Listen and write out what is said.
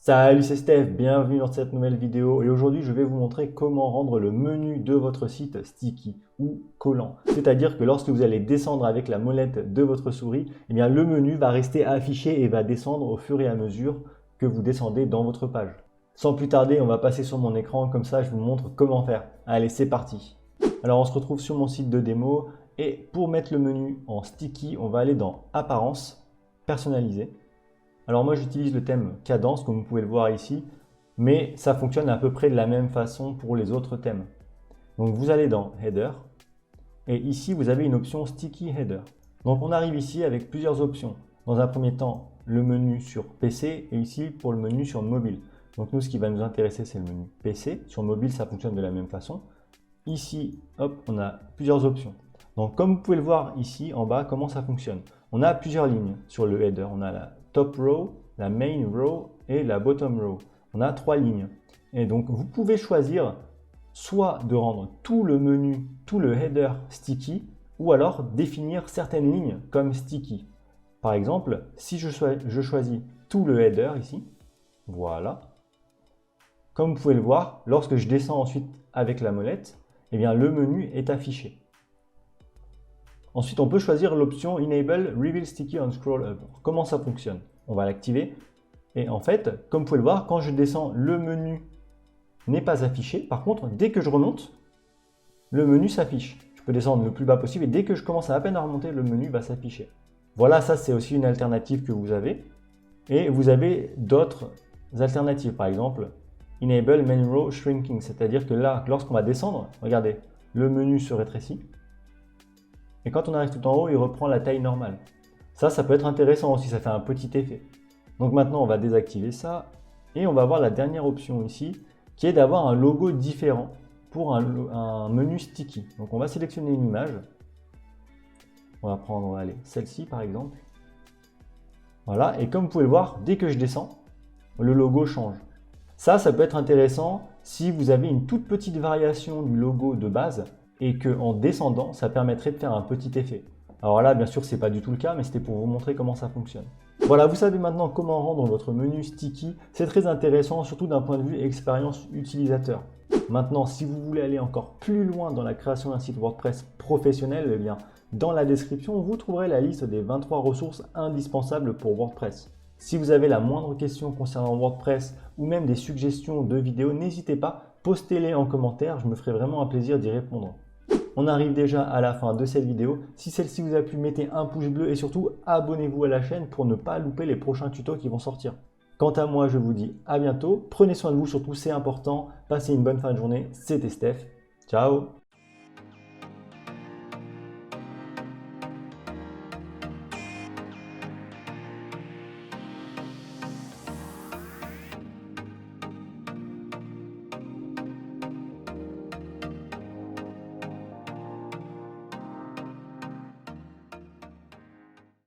Salut, c'est Steph, bienvenue dans cette nouvelle vidéo et aujourd'hui je vais vous montrer comment rendre le menu de votre site sticky ou collant. C'est-à-dire que lorsque vous allez descendre avec la molette de votre souris, eh bien le menu va rester affiché et va descendre au fur et à mesure que vous descendez dans votre page. Sans plus tarder, on va passer sur mon écran, comme ça je vous montre comment faire. Allez, c'est parti. Alors on se retrouve sur mon site de démo et pour mettre le menu en sticky, on va aller dans Apparence, Personnaliser. Alors moi j'utilise le thème Cadence comme vous pouvez le voir ici, mais ça fonctionne à peu près de la même façon pour les autres thèmes. Donc vous allez dans Header et ici vous avez une option Sticky Header. Donc on arrive ici avec plusieurs options. Dans un premier temps le menu sur PC et ici pour le menu sur mobile. Donc nous ce qui va nous intéresser c'est le menu PC. Sur mobile ça fonctionne de la même façon. Ici hop on a plusieurs options. Donc comme vous pouvez le voir ici en bas comment ça fonctionne. On a plusieurs lignes sur le header. On a la top row, la main row et la bottom row. On a 3 lignes. Et donc, vous pouvez choisir soit de rendre tout le menu, tout le header sticky, ou alors définir certaines lignes comme sticky. Par exemple, si je choisis tout le header ici, voilà. Comme vous pouvez le voir, lorsque je descends ensuite avec la molette, eh bien, le menu est affiché. Ensuite, on peut choisir l'option Enable Reveal Sticky on Scroll Up. Comment ça fonctionne? On va l'activer. Et en fait, comme vous pouvez le voir, quand je descends, le menu n'est pas affiché. Par contre, dès que je remonte, le menu s'affiche. Je peux descendre le plus bas possible et dès que je commence à peine à remonter, le menu va s'afficher. Voilà, ça c'est aussi une alternative que vous avez. Et vous avez d'autres alternatives. Par exemple, Enable Main Row Shrinking. C'est-à-dire que là, lorsqu'on va descendre, regardez, le menu se rétrécit. Et quand on arrive tout en haut, il reprend la taille normale. Ça peut être intéressant aussi, ça fait un petit effet. Donc maintenant, on va désactiver ça et on va voir la dernière option ici qui est d'avoir un logo différent pour un menu sticky. Donc on va sélectionner une image. On va prendre celle-ci par exemple. Voilà, et comme vous pouvez le voir, dès que je descends, le logo change. Ça peut être intéressant si vous avez une toute petite variation du logo de base et qu'en descendant, ça permettrait de faire un petit effet. Alors là, bien sûr, ce n'est pas du tout le cas, mais c'était pour vous montrer comment ça fonctionne. Voilà, vous savez maintenant comment rendre votre menu sticky. C'est très intéressant, surtout d'un point de vue expérience utilisateur. Maintenant, si vous voulez aller encore plus loin dans la création d'un site WordPress professionnel, eh bien, dans la description, vous trouverez la liste des 23 ressources indispensables pour WordPress. Si vous avez la moindre question concernant WordPress ou même des suggestions de vidéos, n'hésitez pas, postez-les en commentaire, je me ferai vraiment un plaisir d'y répondre. On arrive déjà à la fin de cette vidéo. Si celle-ci vous a plu, mettez un pouce bleu et surtout abonnez-vous à la chaîne pour ne pas louper les prochains tutos qui vont sortir. Quant à moi, je vous dis à bientôt. Prenez soin de vous, surtout c'est important. Passez une bonne fin de journée. C'était Steph. Ciao!